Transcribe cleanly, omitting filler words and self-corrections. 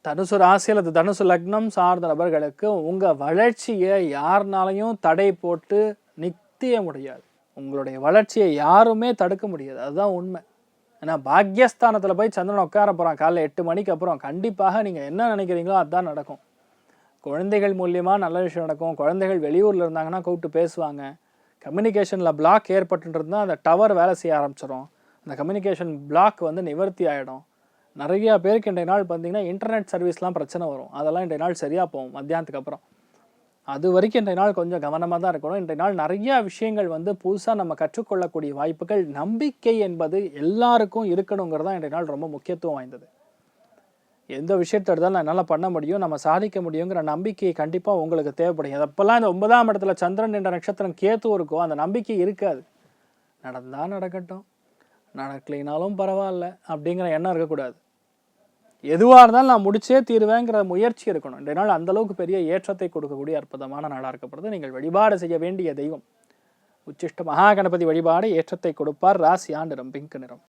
தனுசு ராசி அல்லது தனுசு லக்னம் சார்ந்த நபர்களுக்கு உங்கள் வளர்ச்சியை யாருனாலையும் தடை போட்டு நிறுத்திய முடியாது. உங்களுடைய வளர்ச்சியை யாருமே தடுக்க முடியாது. அதுதான் உண்மை. ஏன்னா பாக்யஸ்தானத்தில் போய் சந்திரன் உட்கார போகிறான் காலைல 8 மணிக்கு அப்புறம். கண்டிப்பாக நீங்கள் என்ன நினைக்கிறீங்களோ அதுதான் நடக்கும். குழந்தைகள் மூலியமாக நல்ல விஷயம் நடக்கும். குழந்தைகள் வெளியூரில் இருந்தாங்கன்னா கூப்பிட்டு பேசுவாங்க. கம்யூனிகேஷனில் பிளாக் ஏற்பட்டுருந்தால் அந்த டவர் வேலை செய்ய ஆரம்பிச்சிடும். அந்த கம்யூனிகேஷன் பிளாக் வந்து நிவர்த்தி ஆகிடும். நிறையா பேருக்கு இன்றைய நாள் பார்த்தீங்கன்னா இன்டர்நெட் சர்வீஸ்லாம் பிரச்சனை வரும். அதெல்லாம் இன்றைய நாள் சரியாக போகும் மத்தியானத்துக்கு அப்புறம். அது வரைக்கும் இன்றைய நாள் கொஞ்சம் கவனமாக தான் இருக்கணும். இன்றைய நாள் நிறையா விஷயங்கள் வந்து புதுசாக நம்ம கற்றுக்கொள்ளக்கூடிய வாய்ப்புகள், நம்பிக்கை என்பது எல்லாருக்கும் இருக்கணுங்கிறது தான் இன்றைய நாள் ரொம்ப முக்கியத்துவம் வாய்ந்தது. எந்த விஷயத்தை எடுத்தாலும் என்னால் பண்ண முடியும், நம்ம சாதிக்க முடியுங்கிற நம்பிக்கை கண்டிப்பாக உங்களுக்கு தேவைப்படும். அப்போல்லாம் இந்த 9ஆம் இடத்துல சந்திரன் என்ற நட்சத்திரம் கேத்து இருக்கோ அந்த நம்பிக்கை இருக்காது. நடந்தால் நடக்கட்டும், நடக்கலைனாலும் பரவாயில்ல அப்படிங்கிற எண்ணம் இருக்கக்கூடாது. எதுவாக இருந்தாலும் நான் முடிச்சே தீருவேங்கிற முயற்சி இருக்கணும். இன்றைய நாள் அந்தளவுக்கு பெரிய ஏற்றத்தை கொடுக்கக்கூடிய அற்புதமான நாளாக இருக்கப்படுது. நீங்கள் வழிபாடு செய்ய வேண்டிய தெய்வம் உச்சிஷ்ட மகா கணபதி வழிபாடு ஏற்றத்தை கொடுப்பார். ராசி நிறம் பிங்க் நிறம்.